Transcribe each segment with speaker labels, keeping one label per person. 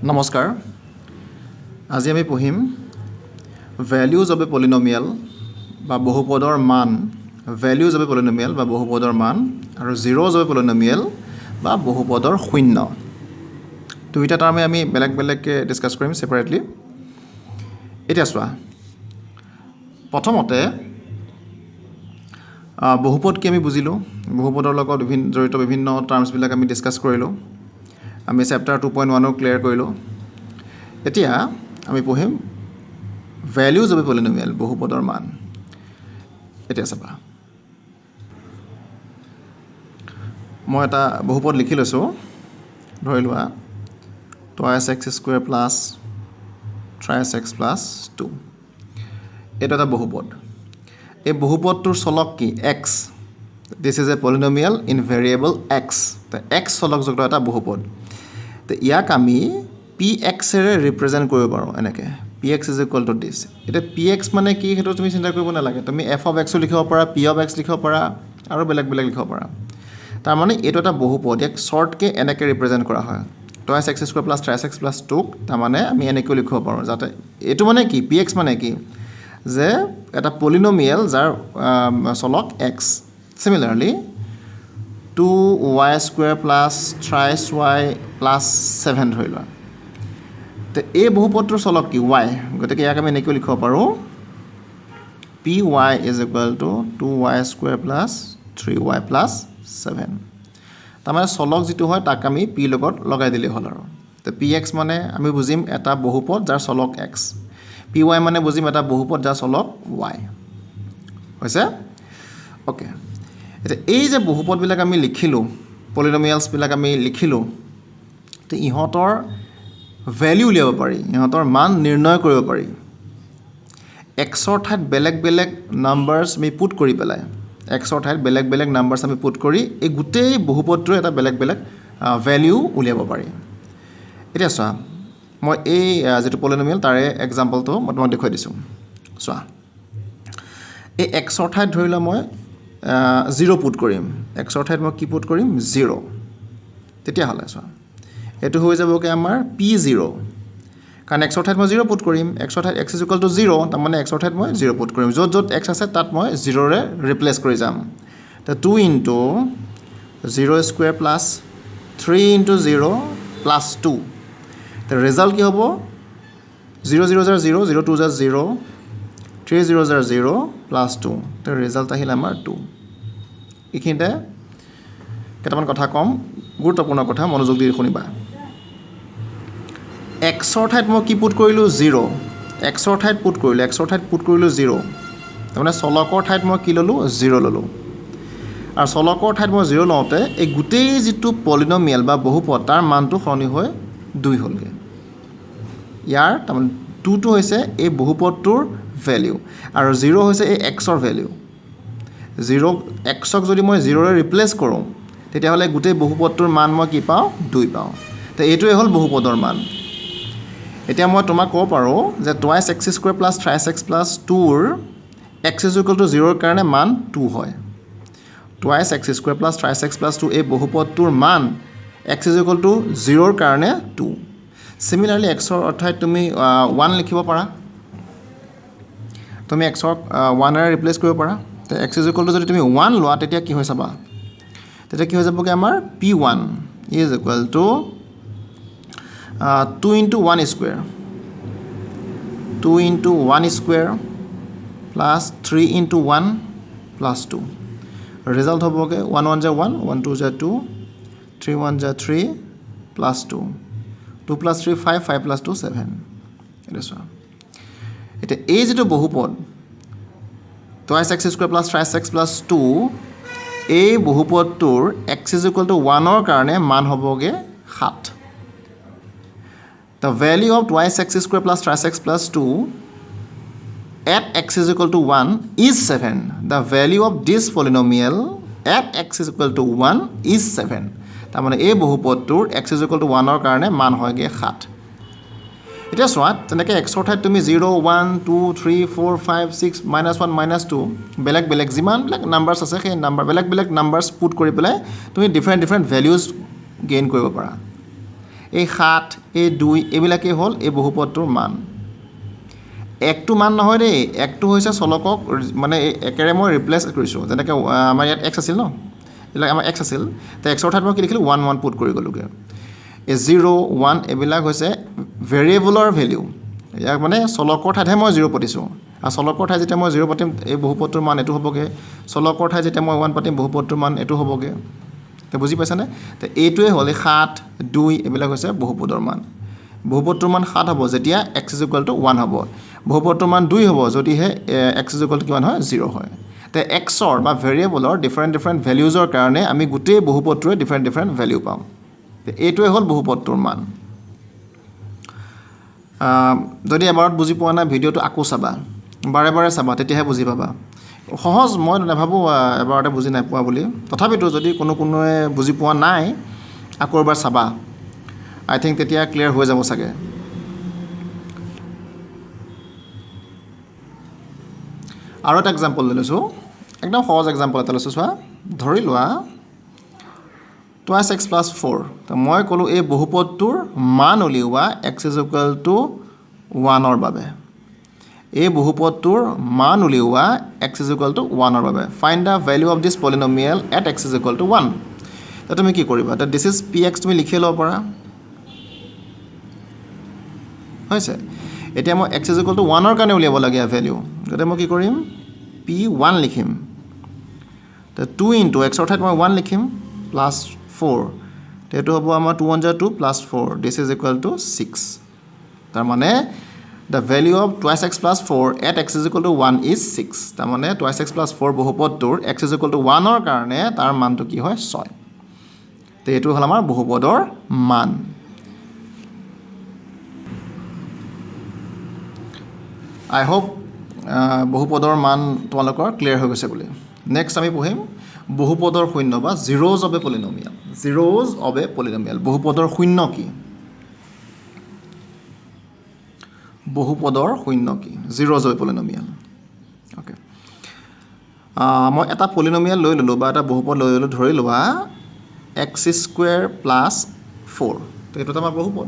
Speaker 1: নমস্কাৰ আজি আমি পঢ়িম ভ্যালুজ অফ এ পলিনোমিয়াল বা বহুপদৰ মান ভ্যালুজ অফ এ পলিনোমিয়াল বা বহুপদৰ মান আৰু জিৰোজ অফ এ পলিনোমিয়াল বা বহুপদৰ শূন্য দুইটা টাৰ্মে আমি বেলেগ বেলেগকৈ ডিসকাস কৰিম সেপাৰেটলি এতিয়া চোৱা প্ৰথমতে বহুপদ কি আমি বুজিলো বহুপদৰ লগত জড়িত বিভিন্ন টাৰ্মছ বিলাক আমি ডিসকাস কৰিলো আমি চেপ্টাৰ 2.1 ক্লিয়াৰ কৰিলো এতিয়া আমি পঢ়িম ভ্যালুজ অফ এ পলিনোমিয়াল বহুপদৰ মান এতিয়া চাবা মই এটা বহুপদ লিখি লৈছো ধৰি লোৱা 2x² plus 3x plus 2 এটা এটা বহুপদ এই বহুপদটোৰ চলক কি x this is a polynomial in variable x the x চলকযুক্ত এটা বহুপদ তো ইয়াক আমি px এৰে ৰিপ্ৰেজেন্ট কৰিব পাৰো এনেকে px is equal to this এটা px মানে কি হেতু তুমি চিন্তা কৰিব নালাগে তুমি f of x লিখিব পাৰা p of x লিখিব পাৰা আৰু বেলেগ বেলেগ লিখিব পাৰা তাৰ মানে এটো এটা বহুপদ এক শৰ্ট কে এনেকে ৰিপ্ৰেজেন্ট কৰা হয় 2x² plus 3x plus 2 তাৰ মানে আমি এনেকৈ লিখিব পাৰো যাতে এটো মানে কি px মানে কি যে এটা পলিনোমিয়াল যাৰ চলক x similarly 2y² plus 3y plus 7 ধৰি লোৱা তে এই বহুপদটোৰ চলক কি y গতিকে ইয়াক আমি এনেকৈ লিখিব পাৰো py is equal to 2y² plus 3y plus 7 তাৰমানে চলক যেটো হয় তাক আমি p লগত লগাই দিলে হল আৰু তে px মানে আমি বুজিম এটা বহুপদ যাৰ চলক x py মানে বুজিম এটা বহুপদ যাৰ চলক y হৈছে ওকে এটা এই যে বহুপদ বিলাক আমি লিখিলো পলিনোমিয়ালস বিলাক আমি লিখিলো তে ইহতৰ ভ্যালু উলিয়াব পাৰি ইহতৰ মান নিৰ্ণয় কৰিব পাৰি x ৰ ঠাইত বেলেগ বেলেগ নাম্বাৰস আমি পুট কৰি পেলাই x ৰ ঠাইত বেলেগ বেলেগ নাম্বাৰস আমি পুট কৰি এই গুটেই বহুপদটোৰ এটা বেলেগ বেলেগ ভ্যালু উলিয়াব পাৰি এতিয়া চোৱা মই এই যেটো পলিনোমিয়াল তাৰে এক্সাম্পলটো মই তোমাক দেখুৱাই দিছো চোৱা এই x ৰ ঠাইত ধৰিলা মই 0 পুট কৰিম x ৰ ঠাইত মই কি পুট কৰিম 0 তেতিয়া হলে চোৱা এটো হৈ যাব কি আমাৰ p0 কাৰণ x ৰ ঠাইত মই 0 পুট কৰিম x ৰ ঠাইত x is equal to 0 তাৰ মানে x ৰ ঠাইত মই 0 পুট কৰিম যত যত x আছে তাত মই 0 ৰে ৰিপ্লেস কৰি যাম তে 2 into 0² plus 3 into 0 plus 2 the result কি হ'ব 0 0 0 0 0 2 0 3 0 0 0 plus 2 the result আহিল আমাৰ 2 ইখিনতে কেটামান কথা কম গুৰুত্বপূৰ্ণ কথা মনোযোগ দি শুনিবা x ৰ ঠাইত মই কি পুট কৰিলো 0 x ৰ ঠাইত পুট কৰিলো x ৰ ঠাইত পুট কৰিলো 0 তাৰমানে চলকৰ ঠাইত মই কি ললো 0 ললো আৰু চলকৰ ঠাইত মই 0 লওঁতে এই গুটেই যেটো পলিনোমিয়াল বা বহুপদ তাৰ মানটো সলনি হৈ 2 হলগে ইয়াৰ তাৰমানে 2 টো হৈছে এই বহুপদটোৰ ভ্যালু আৰু 0 হৈছে এই x ৰ ভ্যালু 0 x ক যদি মই 0 ৰে ৰিপ্লেস কৰো তেতিয়া হলে গুটেই বহুপদটোৰ মান মই কি পাও 2 পাও তে এটোই হল বহুপদৰ মান এতিয়া মই তোমাক ক'ব পাৰো যে 2x² plus 3x plus 2 ৰ x is equal to 0 ৰ কাৰণে মান 2 হয় 2x² plus 3x plus 2 এই বহুপদটোৰ মান x is equal to 0 ৰ কাৰণে 2 similarly x ৰ অৰ্থাৎ তুমি 1 লিখিব পাৰা তুমি x ক 1 ৰে ৰিপ্লেস কৰিব পাৰা তে x is equal to যদি তুমি 1 লোৱা তেতিয়া কি হৈ যাবা তেতিয়া কি হৈ যাব কি আমাৰ p1 is equal to 2 into 1 square 2 into 1 square plus 3 into 1 plus 2 result hoboge 1 1 ja 1 1 2 ja 2 3 1 ja 3 plus 2 2 plus 3 5 5 plus 2 7 এটা সো এটা এই যেটো বহুপদ 2x² plus 3x plus 2 এই বহুপদটোৰ x is equal to 1 ৰ কাৰণে মান হবগে 7 the value of 2x² plus 3x plus 2 at x is equal to 1 is 7 the value of this polynomial at x is equal to 1 is 7 তাৰ মানে এই বহুপদটোৰ x is equal to 1 ৰ কাৰণে মান হয়গে 7 এতিয়া সোৱা তেনেকে x ৰ ঠাইত তুমি 0 1 2 3 4 5 6 -1 -2 বেলেগ বেলেগ যিমান বেলেগ নাম্বাৰস আছে সেই নাম্বাৰ বেলেগ বেলেগ নাম্বাৰস পুট কৰি পেলাই তুমি ডিফাৰেন্ট ভ্যালুজ গেইন কৰিব পাৰা এই 7 এই 2 এইবিলাকেই হ'ল এই বহুপদটোৰ মান একটো মান নহয় দেই একটো হৈছে চলকক মানে একেৰে মই ৰিপ্লেচ কৰিছোঁ যেনেকৈ আমাৰ ইয়াত x আছিল ন এইবিলাক আমাৰ x আছিল তো x ৰ ঠাইত মই কি লিখিলোঁ 1 1 পুট কৰি গ'লোগৈ এই 0 1 এইবিলাক হৈছে ভেৰিয়েবলৰ ভেলিউ ইয়াক মানে চলকৰ ঠাইতহে মই 0 পাতিছোঁ আৰু চলকৰ ঠাইত যেতিয়া মই 0 পাতিম এই বহুপদটোৰ মান এইটো হ'বগৈ চলকৰ ঠাইত যেতিয়া মই 1 পাতিম বহুপদটোৰ মান এইটো হ'বগৈ তো বুজি পাইছানে তো এইটোৱে হ'ল 7 2 এইবিলাক হৈছে বহুপদৰ মান বহুপদটোৰ মান 7 হ'ব যেতিয়া x = 1 হ'ব বহুপদটোৰ মান 2 হ'ব যদিহে x = কিমান হয় 0 হয় তো xৰ বা ভেৰিয়েবলৰ ডিফাৰেণ্ট ভেলিউজৰ কাৰণে আমি গোটেই বহুপদটোৰে ডিফাৰেণ্ট ভেলিউ পাম তো এইটোৱে হ'ল বহুপদটোৰ মান যদি এবাৰত বুজি পোৱা নাই ভিডিঅ'টো আকৌ চাবা বাৰে বাৰে চাবা তেতিয়াহে বুজি পাবা সহজ মই নাভাবোঁ এবাৰতে বুজি নাপোৱা বুলি তথাপিতো যদি কোনোৱে বুজি পোৱা নাই আকৌ এবাৰ চাবা আই থিংক তেতিয়া ক্লিয়াৰ হৈ যাব চাগে আৰু এটা এক্সাম্পল লৈ লৈছোঁ একদম সহজ এক্সাম্পল এটা লৈছোঁ চোৱা ধৰি লোৱা 2x + 4 তো মই ক'লোঁ এই বহুপদটোৰ মান উলিওৱা x = 1 ৰ বাবে এই বহুপদটোৰ মান উলিওৱা x = 1 ৰ বাবে find the value of this polynomial at x = 1 তো তুমি কি কৰিবা তো দিছ ইজ px তুমি লিখি ল'ব পাৰা হৈছে এতিয়া মই x = 1 ৰ কাৰণে উলিয়াব লাগে ভেলিউ গতিকে মই কি কৰিম p1 লিখিম তো 2 * x ৰ ঠাইত মই 1 লিখিম +4 তো এইটো হ'ব আমাৰ 2 * 2 +4 দিছ ইজ ইকুৱেল টু 6 তাৰমানে the value of 2x + 4 at x = 1 is 6 তাৰমানে 2x + 4 বহুপদটোৰ x = 1 ৰ কাৰণে তাৰ মানটো কি হয় 6 তো এইটো হ'ল আমাৰ বহুপদৰ মান I hope বহুপদৰ মান তোমালোকৰ ক্লিয়াৰ হৈ গৈছে বুলি নেক্সট আমি পঢ়িম বহুপদৰ শূন্য বা জিৰ'জ অফ এ পলিনমিয়েল বহুপদৰ শূন্য কি বহুপদৰ শূন্য কি জিৰ'জ অফ এ পলিনমিয়েল অ'কে মই এটা পলিনমিয়েল লৈ ল'লোঁ বা এটা বহুপদ লৈ ল'লোঁ ধৰি লোৱা x² + 4 তো এইটো আমাৰ বহুপদ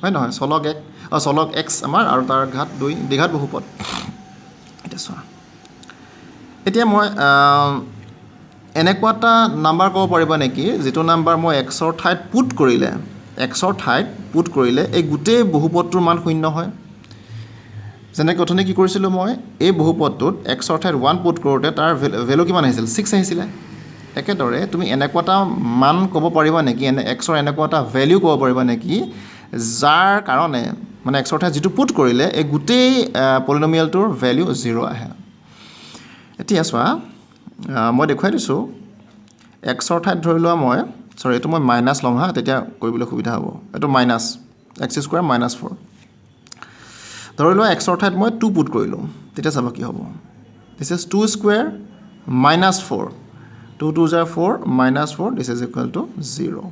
Speaker 1: হয় নহয় চলক x আমাৰ আৰু তাৰ ঘাত 2 দ্বিঘাত বহুপদ এতিয়া চোৱা এতিয়া মই এনেকুৱা এটা নাম্বাৰ ক'ব পাৰিবা নেকি যিটো নাম্বাৰ মই x ৰ ঠাইত পুট কৰিলে এই গোটেই বহুপদটোৰ মান 0 হয় যেনেকৈ অথনি কি কৰিছিলোঁ মই এই বহুপদটোত x ৰ ঠাইত 1 পুট কৰোঁতে তাৰ ভেলু কিমান আহিছিল 6 আহিছিলে একেদৰে তুমি এনেকুৱা এটা মান ক'ব পাৰিবা নেকি x ৰ এনেকুৱা এটা ভেলিউ ক'ব পাৰিবা নেকি যাৰ কাৰণে মানে x ৰ ঠাইত যিটো পুট কৰিলে এই গোটেই পলিনমিয়েলটোৰ ভেলিউ 0 আহে এতিয়া চোৱা মই দেখুৱাই দিছোঁ x ৰ ঠাইত ধৰি লোৱা মই এইটো মই মাইনাছ ল'ম হা তেতিয়া কৰিবলৈ সুবিধা হ'ব এইটো মাইনাছ x² - 4 ধৰি লোৱা x ৰ ঠাইত মই 2 পুট কৰিলোঁ তেতিয়া চাব কি হ'ব this is 2² - 4 2 2 * 4 -4 this is equal to 0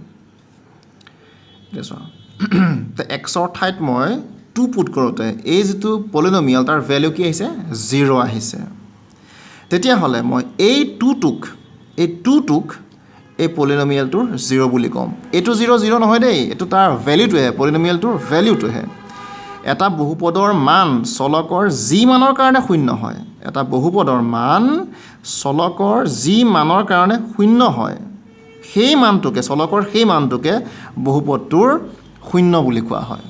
Speaker 1: এতিয়া চোৱা তো x ৰ ঠাইত মই 2 পুট কৰোঁতে এই যিটো পলিনমিয়েল তাৰ ভেলিউ কি আহিছে 0 আহিছে তেতিয়াহ'লে মই এই 2টোক এই পলিনমিয়েলটোৰ 0 বুলি ক'ম এইটো 0 0 নহয় দেই এইটো তাৰ ভেলিউটোহে পলিনমিয়েলটোৰ ভেলিউটোহে এটা বহুপদৰ মান চলকৰ যি মানৰ কাৰণে 0 হয় এটা বহুপদৰ মান চলকৰ যি মানৰ কাৰণে 0 হয় সেই মানটোকে চলকৰ সেই মানটোকে বহুপদটোৰ 0 বুলি কোৱা হয়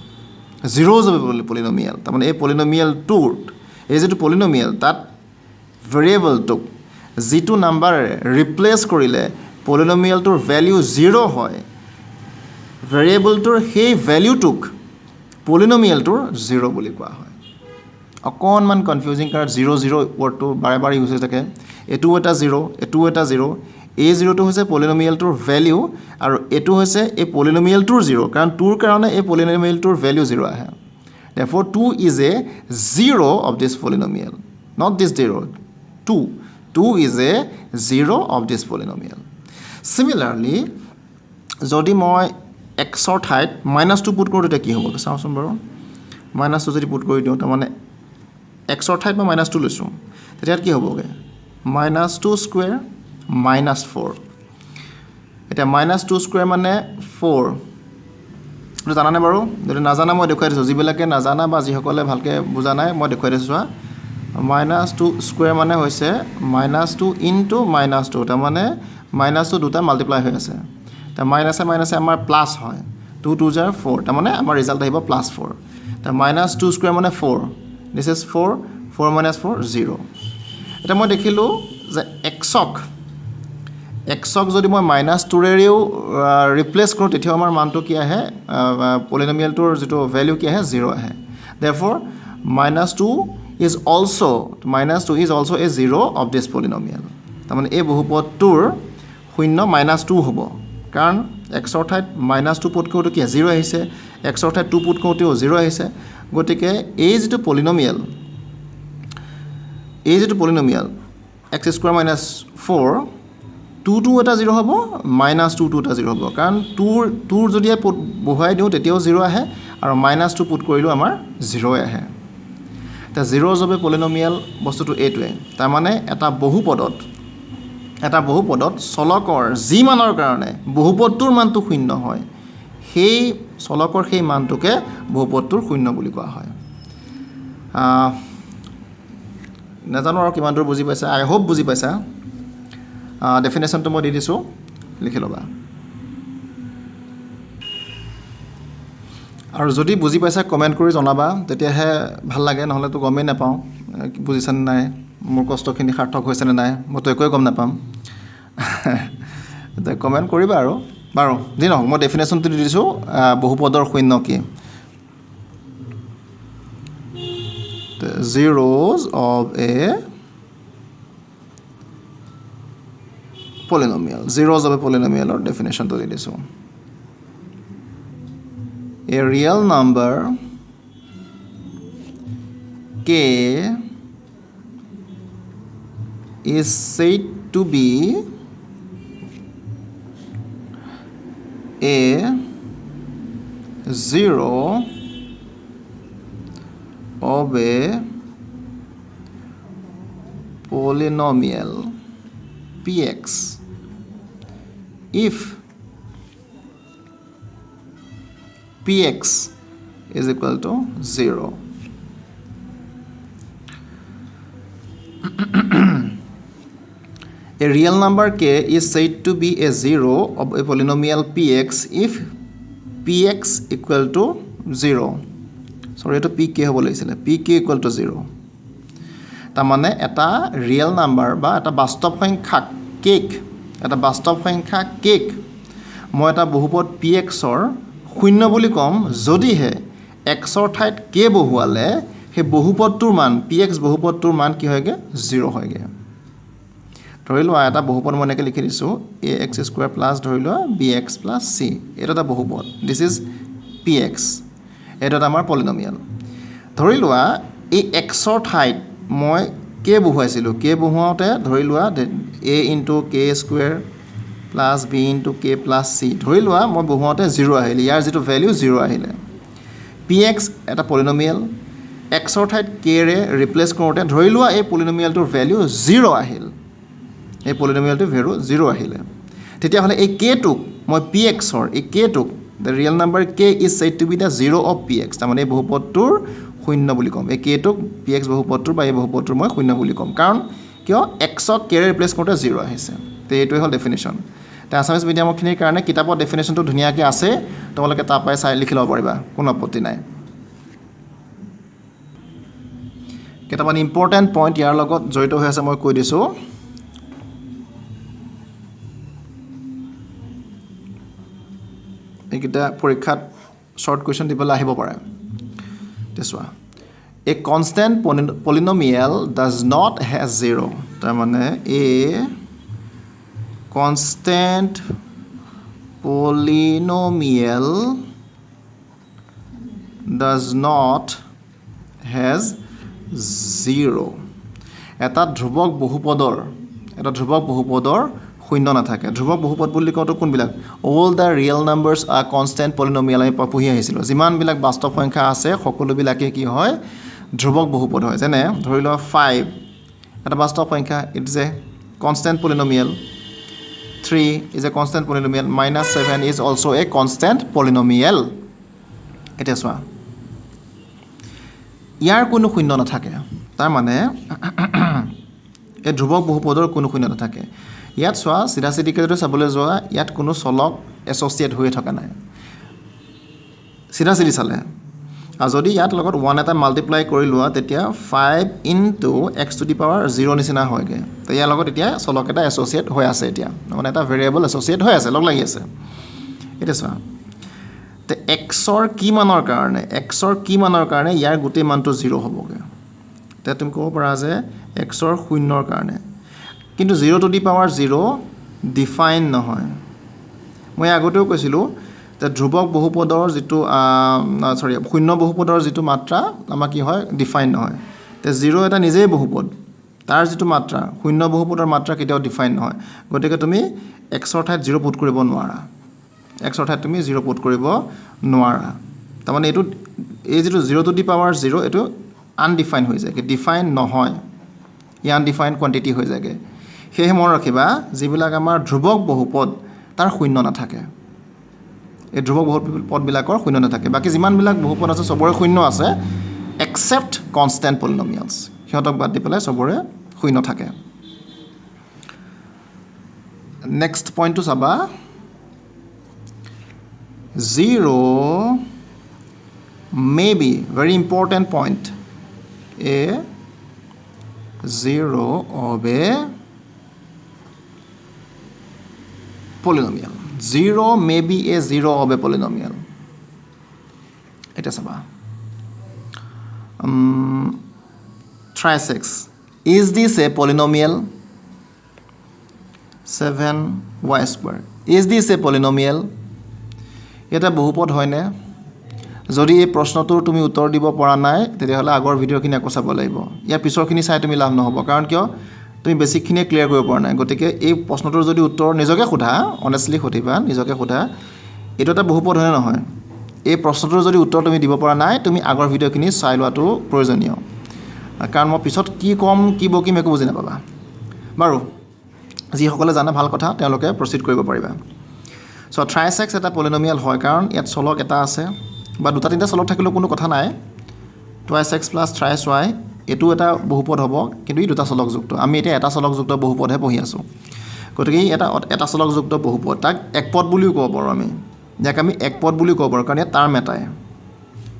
Speaker 1: জিৰ'জ অফ পলিনমিয়েল তাৰমানে এই পলিনমিয়েলটোৰ এই যিটো পলিনমিয়েল তাত ভেৰিয়েবলটোক যিটো নাম্বাৰেৰে ৰিপ্লেচ কৰিলে পলিনমিয়েলটোৰ ভেলিউ 0 হয় ভেৰিয়েবলটোৰ সেই ভেলিউটোক পলিনমিয়েলটোৰ 0 বুলি কোৱা হয় অকণমান কনফিউজিং কাৰণ 0 0 ৱৰ্ডটো বাৰে বাৰে ইউজ হৈ থাকে এইটো এটা 0 এইটো এটা 0 এই 0টো হৈছে পলিনমিয়েলটোৰ ভেলিউ আৰু এইটো হৈছে এই পলিনমিয়েলটোৰ 0 কাৰণ 2ৰ কাৰণে এই পলিনমিয়েলটোৰ ভেলিউ 0 আহে therefore 2 is a 0 of this polynomial not this 0 2 is a 0 of this polynomial similarly যদি মই x ৰ ঠাইত -2 পুট কৰোঁ তেতিয়া কি হ'ব চাওঁচোন বাৰু -2 যদি পুট কৰি দিওঁ তাৰমানে x ৰ ঠাইত মই -2 লৈছোঁ তেতিয়া কি হ'বগৈ -2² - 4 এতিয়া -2² মানে 4 এইটো জানানে বাৰু যদি নাজানা মই দেখুৱাই দিছোঁ যিবিলাকে নাজানা বা যিসকলে ভালকৈ বুজা নাই মই দেখুৱাই দিছোঁ চোৱা -2 স্কুৱেৰ মানে হৈছে -2 ইনটু -2 তাৰমানে -2 দুটা মাল্টিপ্লাই হৈ আছে তাৰ মাইনাছে মাইনাছে আমাৰ প্লাছ হয় 2 2 জাৰ 4 তাৰমানে আমাৰ ৰিজাল্ট আহিব +4 তাৰ -2 স্কুৱেৰ মানে 4 দিছ ইজ 4 4 - 4 0 এতিয়া মই দেখিলোঁ যে এক্সক যদি মই -2ৰেও ৰিপ্লেচ কৰোঁ তেতিয়াও আমাৰ মানটো কি আহে পলিনমিয়েলটোৰ যিটো ভেলিউ কি আহে 0 আহে দেৰফৰ -2 is also a 0 of this polynomial তাৰমানে এই বহুপদটোৰ শূন্য -2 হ'ব কাৰণ এক্সৰ ঠাইত -2 পুট কৰোঁতে কি 0 আহিছে এক্সৰ ঠাইত 2 পুট কৰোঁতেও 0 আহিছে গতিকে এই যিটো পলিনমিয়েল x স্কুৱাৰ -4 2 এটা 0 হ'ব -2 এটা 0 হ'ব কাৰণ 2 যদি বহুৱাই দিওঁ তেতিয়াও 0 আহে আৰু -2 পুট কৰিলেও আমাৰ 0 আহে এতিয়া 0 জবে পলিনমিয়েল বস্তুটো এইটোৱে তাৰমানে এটা বহুপদত চলকৰ যি মানৰ কাৰণে বহুপদটোৰ মানটো শূন্য হয় সেই চলকৰ সেই মানটোকে বহুপদটোৰ শূন্য বুলি কোৱা হয় নাজানো আৰু কিমান দূৰ বুজি পাইছা আই হোপ বুজি পাইছা ডেফিনেশ্যনটো মই দি দিছোঁ লিখি ল'বা আৰু যদি বুজি পাইছা কমেণ্ট কৰি জনাবা তেতিয়াহে ভাল লাগে নহ'লেতো গমেই নাপাওঁ বুজিছানে নাই মোৰ কষ্টখিনি সাৰ্থক হৈছেনে নাই মইতো একোৱে গম নাপাম কমেণ্ট কৰিবা আৰু বাৰু যি নহওক মই ডেফিনেশ্যনটো দি দিছোঁ বহুপদৰ শূন্য কি zeros of a polynomial zeros of a polynomial or definition to di disu a real number k is said to be a zero of a polynomial px if px is equal to 0 a real number k is said to be a 0 of a polynomial px if px equal to 0 সৰি এইটো P K হ'ব লাগিছিলে P K equal to 0 তাৰমানে এটা real number বা এটা বাস্তৱ সংখ্যা কেক মই এটা বহুপদ পি এক্সৰ শূন্য বুলি ক'ম যদিহে এক্সৰ ঠাইত কে বহুৱালে সেই বহুপদটোৰ মান পি এক্স বহুপদটোৰ মান কি হয়গৈ 0 হয়গৈ ধৰি লোৱা এটা বহুপদ মই এনেকৈ লিখি দিছোঁ এ এক্স স্কুৱেৰ প্লাছ ধৰি লোৱা বি এক্স প্লাছ চি এইটো এটা বহুপদ দিছ ইজ পি এক্স এইটো এটা আমাৰ পলিনমিয়েল ধৰি লোৱা এই এক্সৰ ঠাইত মই কে বহুৱাইছিলোঁ কে বহুৱাওঁতে ধৰি লোৱা A into K square plus B into K plus C ধৰি লোৱা মই বহুৱাওঁতে 0 আহিলে ইয়াৰ যিটো ভেলিউ 0 আহিলে পি এক্স এটা পলিনমিয়েল এক্সৰ ঠাইত কেৰে ৰিপ্লেচ কৰোঁতে ধৰি লোৱা এই পলিনমিয়েলটোৰ ভেলিউ 0 আহিল এই পলিনমিয়েলটোৰ ভেলিউ 0 আহিলে তেতিয়াহ'লে এই কেটোক মই পি এক্সৰ এই কেটোক the real number k is said to be the 0 of px তাৰমানে এই বহুপদটোৰ শূন্য বুলি ক'ম এই কেটোক px বহুপদটোৰ বা এই বহুপদটোৰ মই শূন্য বুলি ক'ম কাৰণ কিয় xক k ৰে ৰিপ্লেচ কৰোঁতে 0 আহিছে তো এইটোৱে হ'ল ডেফিনেশ্যন তো আছামিজ মিডিয়ামৰখিনিৰ কাৰণে কিতাপত ডেফিনেশ্যনটো ধুনীয়াকৈ আছে তোমালোকে তাৰ পৰাই চাই লিখি ল'ব পাৰিবা কোনো আপত্তি নাই কেইটামান ইম্পৰ্টেণ্ট পইণ্ট ইয়াৰ লগত জড়িত হৈ আছে মই কৈ দিছোঁ এইকেইটা পৰীক্ষাত শ্বৰ্ট কুৱেশ্যন দিবলৈ আহিব পাৰে চোৱা এ constant polynomial does not has 0 তাৰমানে এ constant polynomial does not has 0 এটা ধ্ৰুৱক বহুপদৰ শূন্য নাথাকে ধ্ৰুৱক বহুপদ বুলি কওঁতে কোনবিলাক all the real numbers are constant polynomial আমি পঢ়ি আহিছিলোঁ যিমানবিলাক বাস্তৱ সংখ্যা আছে সকলোবিলাকে কি হয় ধ্ৰুৱক বহুপদ হয় যেনে ধৰি লোৱা 5 এটা বাস্তৱ সংখ্যা it is a constant polynomial 3 is a constant polynomial -7 is also' a constant polynomial এতিয়া চোৱা ইয়াৰ কোনো শূন্য নাথাকে তাৰ মানে এই ধ্ৰুৱক বহুপদৰ কোনো শূন্য নাথাকে ইয়াত চোৱা চিধা চিধিকৈ যদি চাবলৈ যোৱা ইয়াত কোনো চলক এছ'চিয়েট হৈ থকা নাই চিধা চিধি চালে আৰু যদি ইয়াত লগত 1 এটা মাল্টিপ্লাই কৰি লোৱা তেতিয়া 5 into x to the power 0 নিচিনা হয়গৈ তো ইয়াৰ লগত এতিয়া চলক এটা এছ'চিয়েট হৈ আছে এতিয়া মানে এটা ভেৰিয়েবল এছ'চিয়েট হৈ আছে লগ লাগি আছে এতিয়া চোৱা তো এক্সৰ কি মানৰ কাৰণে ইয়াৰ গোটেই মানটো 0 হ'বগৈ তেতিয়া তুমি ক'ব পাৰা যে এক্সৰ শূন্যৰ কাৰণে কিন্তু 0 টু দি পাৱাৰ 0 ডিফাইন নহয় মই আগতেও কৈছিলোঁ যে ধ্ৰুৱক বহুপদৰ যিটো শূন্য বহুপদৰ যিটো মাত্ৰা আমাৰ কি হয় ডিফাইন নহয় তে 0 এটা নিজেই বহুপদ তাৰ যিটো মাত্ৰা শূন্য বহুপদৰ মাত্ৰা কেতিয়াও ডিফাইন নহয় গতিকে তুমি এক্সৰ ঠাইত 0 পুট কৰিব নোৱাৰা এক্সৰ ঠাইত তুমি 0 পুট কৰিব নোৱাৰা তাৰমানে এইটো এই যিটো 0 টু দি পাৱাৰ 0 এইটো আনডিফাইন হৈ যায় ডিফাইন নহয় ই আনডিফাইন কোৱান্টিটি হৈ যায়গৈ সেয়েহে মনত ৰাখিবা যিবিলাক আমাৰ ধ্ৰুৱক বহুপদ তাৰ শূন্য নাথাকে এই ধ্ৰুৱক বহুপদবিলাকৰ শূন্য নাথাকে বাকী যিমানবিলাক বহুপদ আছে চবৰে শূন্য আছে এক্সেপ্ট কনষ্টেণ্ট পলিনমিয়েলছ সিহঁতক বাদ দি পেলাই চবৰে শূন্য থাকে নেক্সট পইণ্টটো চাবা 0 may be very important point a 0 of a polynomial 0 may be a 0 of a polynomial এটা চাবা try 6 is this a polynomial 7y square is this a polynomial এটা বহুপদ হয়নে যদি এই প্ৰশ্নটোৰ তুমি উত্তৰ দিব পৰা নাই তেতিয়াহ'লে আগৰ ভিডিঅ'খিনি আকৌ চাব লাগিব ইয়াৰ পিছৰখিনি চাই তুমি লাভ নহ'ব কাৰণ কিয় তুমি বেছিকখিনি ক্লিয়াৰ কৰিব পৰা নাই গতিকে এই প্ৰশ্নটোৰ যদি উত্তৰ নিজকে সোধা অনেষ্টলি সুধিবা নিজকে সোধা এইটো এটা বহুপদ হয়নে নহয় এই প্ৰশ্নটোৰ যদি উত্তৰ তুমি দিব পৰা নাই তুমি আগৰ ভিডিঅ'খিনি চাই লোৱাটো প্ৰয়োজনীয় কাৰণ মই পিছত কি ক'ম কি বকিম একো বুজি নাপাবা বাৰু যিসকলে জানে ভাল কথা তেওঁলোকে প্ৰচিড কৰিব পাৰিবা চ' ট্ৰাই এক্স এটা পলিনমিয়েল হয় কাৰণ ইয়াত চলক এটা আছে বা দুটা তিনিটা চলক থাকিলেও কোনো কথা নাই twice x plus thrice Y এইটো এটা বহুপদ হ'ব কিন্তু ই দুটা চলকযুক্ত আমি এতিয়া এটা চলকযুক্ত বহুপদহে পঢ়ি আছোঁ গতিকে ই এটা চলকযুক্ত বহুপদ তাক একপদ বুলিও ক'ব পাৰোঁ আমি ইয়াক আমি একপদ বুলিও ক'ব পাৰোঁ কাৰণ ইয়াত টাৰ্ম এটাই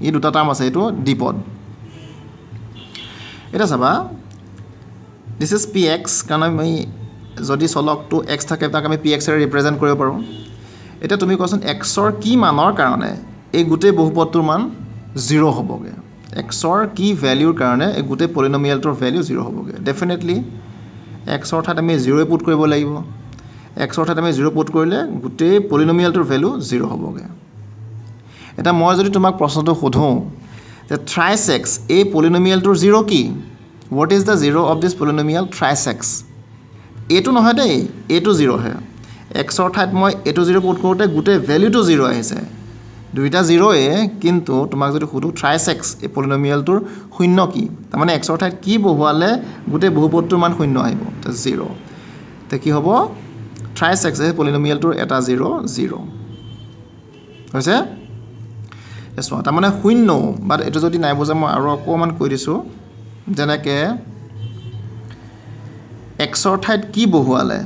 Speaker 1: ই দুটা টাৰ্ম আছে এইটো দ্বিপদ এতিয়া চাবা দিছ ইজ পি এক্স কাৰণ আমি যদি চলকটো এক্স থাকে তাক আমি পি এক্সেৰে ৰিপ্ৰেজেণ্ট কৰিব পাৰোঁ এতিয়া তুমি কোৱাচোন এক্সৰ কি মানৰ কাৰণে এই গোটেই বহুপদটোৰ মান 0 হ'বগৈ এক্সৰ কি ভেলিউৰ কাৰণে এই গোটেই পলিনমিয়েলটোৰ ভেলিউ 0 হ'বগৈ ডেফিনেটলি এক্সৰ ঠাইত আমি 0 পুট কৰিব লাগিব এক্সৰ ঠাইত আমি 0 পুট কৰিলে গোটেই পলিনমিয়েলটোৰ ভেলিউ 0 হ'বগৈ এটা মই যদি তোমাক প্ৰশ্নটো সোধোঁ যে থ্ৰাইছ এক্স এই পলিনমিয়েলটোৰ 0 কি what is the 0 of this polynomial thrice X এইটো নহয় দেই এইটো 0 হে এক্সৰ ঠাইত মই এইটো 0 পুট কৰোঁতে গোটেই ভেলিউটো 0 আহিছে দুইটা 0য়ে কিন্তু তোমাক যদি সুধোঁ থ্ৰাইছ এক্স এই পলিনমিয়েলটোৰ শূন্য কি তাৰমানে এক্সৰ ঠাইত কি বহুৱালে গোটেই বহুপদটোৰ মান শূন্য আহিব তো 0 তো কি হ'ব থ্ৰাইছ এক্স এই পলিনমিয়েলটোৰ এটা 0 হৈছে চোৱা তাৰমানে শূন্য বাট এইটো যদি নাই বুজা মই আৰু অকণমান কৈ দিছোঁ যেনেকৈ এক্সৰ ঠাইত কি বহুৱালে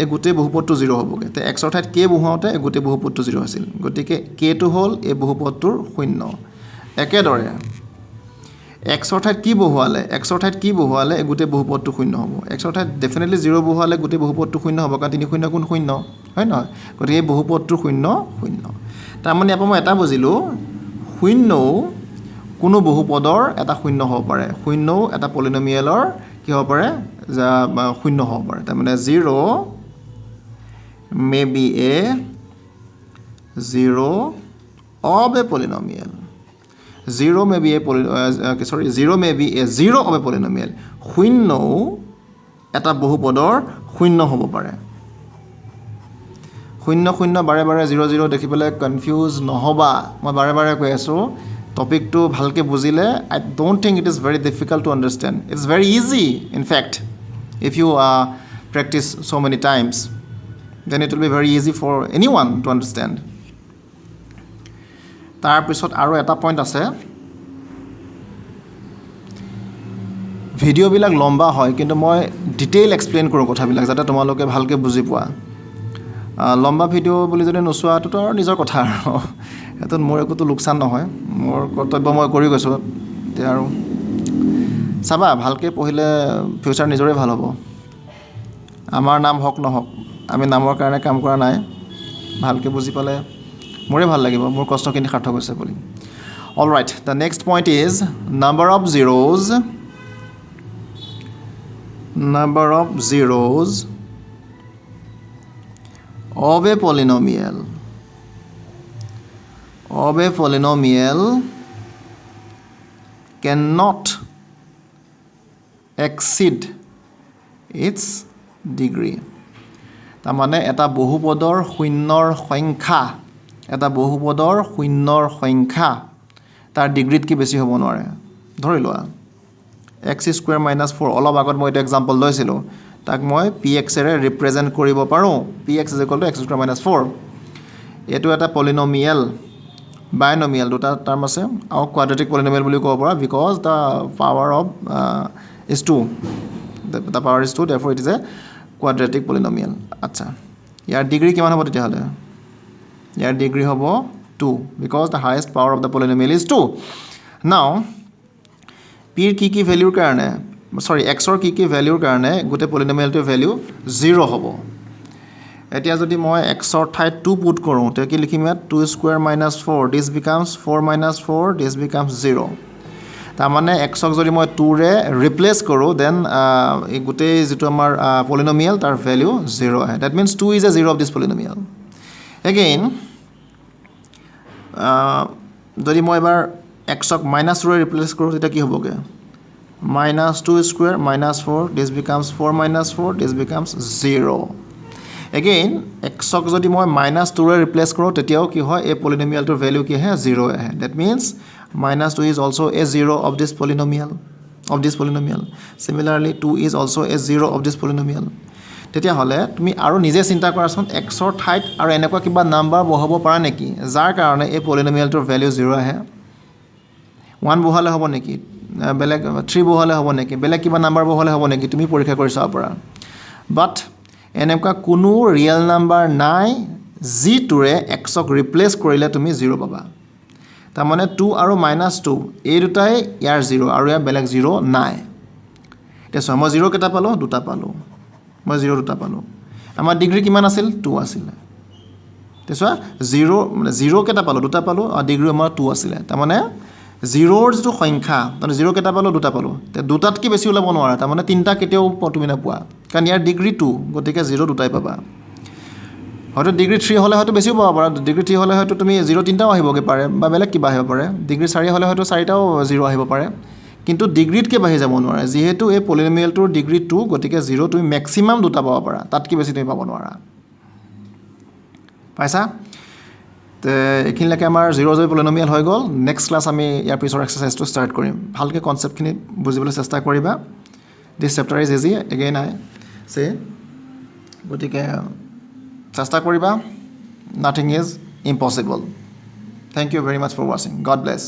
Speaker 1: এই গোটেই বহুপদটো 0 হ'বগৈ তো এক্সৰ ঠাইত কে বহুৱাওঁতে এই গোটেই বহুপদটো 0 হৈছিল গতিকে কেটো হ'ল এই বহুপদটোৰ শূন্য একেদৰে এক্সৰ ঠাইত কি বহুৱালে এই গোটেই বহুপদটো শূন্য হ'ব এক্সৰ ঠাইত ডেফিনেটলি 0 বহুৱালে গোটেই বহুপদটো শূন্য হ'ব কাৰণ 3 শূন্য গুণ শূন্য হয় নহয় গতিকে এই বহুপদটোৰ শূন্য তাৰমানে ইয়াৰ পৰা মই এটা বুজিলোঁ শূন্যও কোনো বহুপদৰ এটা শূন্য হ'ব পাৰে শূন্যও এটা পলিনমিয়েলৰ কি হ'ব পাৰে শূন্য হ'ব পাৰে তাৰমানে 0 may be a 0 of a polynomial 0 may be a 0 of a polynomial শূন্যও এটা বহুপদৰ শূন্য হ'ব পাৰে শূন্য বাৰে 0 দেখি পেলাই কনফিউজ নহ'বা মই বাৰে কৈ আছোঁ টপিকটো ভালকৈ বুজিলে I don't think it is very difficult to understand it is very easy in fact if you practice so many times then it will be very easy for anyone to understand তাৰপিছত আৰু এটা point আছে ভিডিঅ'বিলাক লম্বা হয় কিন্তু মই detail explain কৰোঁ কথাবিলাক যাতে তোমালোকে ভালকৈ বুজি পোৱা লম্বা ভিডিঅ' বুলি যদি নোচোৱাটোতো আৰু নিজৰ কথা আৰু সেইটোত মোৰ একোতো লোকচান নহয় মোৰ কৰ্তব্য মই কৰি গৈছোঁ এতিয়া আৰু চাবা ভালকৈ পঢ়িলে ফিউচাৰ নিজৰে ভাল হ'ব আমাৰ নাম হওক নহওক আমি নামৰ কাৰণে কাম কৰা নাই ভালকৈ বুজি পালে মোৰে ভাল লাগিব মোৰ কষ্টখিনি সাৰ্থক হৈছে বুলি all right the next point is number of zeros of a polynomial cannot exceed its degree তাৰমানে এটা বহুপদৰ শূন্যৰ সংখ্যা তাৰ ডিগ্ৰীতকৈ বেছি হ'ব নোৱাৰে ধৰি লোৱা x² - 4 অলপ আগত মই এটা এক্সাম্পল লৈছিলোঁ তাক মই px এৰে ৰিপ্ৰেজেণ্ট কৰিব পাৰোঁ px = x² - 4 এইটো এটা পলিনমিয়েল বাইনমিয়েল দুটা টাৰ্ম আছে আৰু কোৱাড্ৰেটিক পলিনমিয়েল বুলি ক'ব পাৰা because the power of is 2 the power is 2 therefore it is a quadratic polynomial আচ্ছা ইয়াৰ ডিগ্ৰী কিমান হ'ব তেতিয়াহ'লে ইয়াৰ ডিগ্ৰী হ'ব 2 because the highest power of the polynomial is 2 now p ৰ কি ভ্যালুৰ কাৰণে x ৰ কি ভ্যালুৰ কাৰণে গোটে পলিনমিয়েলটোৰ ভ্যালু 0 হ'ব এতিয়া যদি মই x ৰ ঠাইত 2 পুট কৰোঁ তে কি লিখিম ইয়াত 2² - 4 this becomes 4 - 4 this becomes 0 তাৰমানে x ক যদি মই 2 ৰে ৰিপ্লেস কৰোঁ দেন এই গোটে যেটো আমাৰ পলিনমিয়েল তাৰ ভ্যালু 0 আহে that means 2 is a 0 of this polynomial again যদি মই এবাৰ x ক -2 ৰে ৰিপ্লেস কৰোঁ তেতিয়া কি হ'বগে -2² - 4 this becomes 4 - 4 this becomes 0 again x ক যদি মই -2 ৰে ৰিপ্লেস কৰোঁ তেতিয়াও কি হয় এই পলিনমিয়েলটোৰ ভ্যালু কি আহে 0 আহে that means -2 is also a 0 of this polynomial similarly 2 is also a 0 of this polynomial তেতিয়া হলে তুমি আৰু নিজে চিন্তা কৰাচোন x ৰ ঠাইত আৰু এনেকুৱা কিবা নাম্বাৰ বহাব পাৰা নেকি যাৰ কাৰণে এই পলিনমিয়েলটোৰ ভ্যালু 0 আহে 1 বহালে হ'ব নেকি বেলেগ 3 বহালে হ'ব নেকি বেলেগ কিবা নাম্বাৰ বহালে হ'ব নেকি তুমি পৰীক্ষা কৰি চাব পাৰা বাট এনেকুৱা কোনো ৰিয়েল নাম্বাৰ নাই যিটোৰে x ক ৰিপ্লেস কৰিলে তুমি 0 পাবা তাৰমানে 2 আৰু -2 এই দুটাই ইয়াৰ 0 আৰু ইয়াৰ বেলেগ 0 নাই এতিয়া মই 0 কেটা পালো দুটা পালো মই 0 দুটা পালো আমাৰ ডিগ্ৰী কিমান আছিল 2 আছিল তেছোৱা 0 কেটা পালো দুটা পালো আৰু ডিগ্ৰী আমাৰ 2 আছিল তাৰমানে 0ৰ যেটো সংখ্যা মানে 0 কেটা পালো দুটা পালো তে দুটাত কি বেছি ওলাব নোৱাৰা তাৰমানে তিনটা কেতিয়াও তুমি নাপোৱা কাৰণ ইয়াৰ ডিগ্ৰী 2 গতিকে 0 দুটাই পাবা হয়তো ডিগ্ৰী 3 হলে হয়তো বেছিও পাব পাৰা ডিগ্ৰী 3 হলে হয়তো তুমি 0 তিনটাও আহিবগে পাৰে বা বেলেগ কিবা আহিব পাৰে ডিগ্ৰী 4 হলে হয়তো 4টাও 0 আহিব পাৰে কিন্তু ডিগ্ৰীতকে বাঢ়ি যাব নোৱাৰে যেহেতু এই পলিনমিয়েলটোৰ ডিগ্ৰী 2 গতিকে 0 তুমি ম্যাক্সিমাম দুটা পাব পাৰা তাতকৈ বেছি তুমি পাব নোৱাৰা পাইছা তে এখিনলৈকে আমাৰ 0 পলিনমিয়েল হৈ গ'ল নেক্সট ক্লাছ আমি ইয়াৰ পিছৰ এক্সাৰসাইজটো ষ্টাৰ্ট কৰিম ভালকৈ কনসেপ্টখিনি বুজিবলৈ চেষ্টা কৰিবা this chapter is easy again I say গতিকে চেষ্টা কৰিবা nothing is impossible thank you very much for watching God bless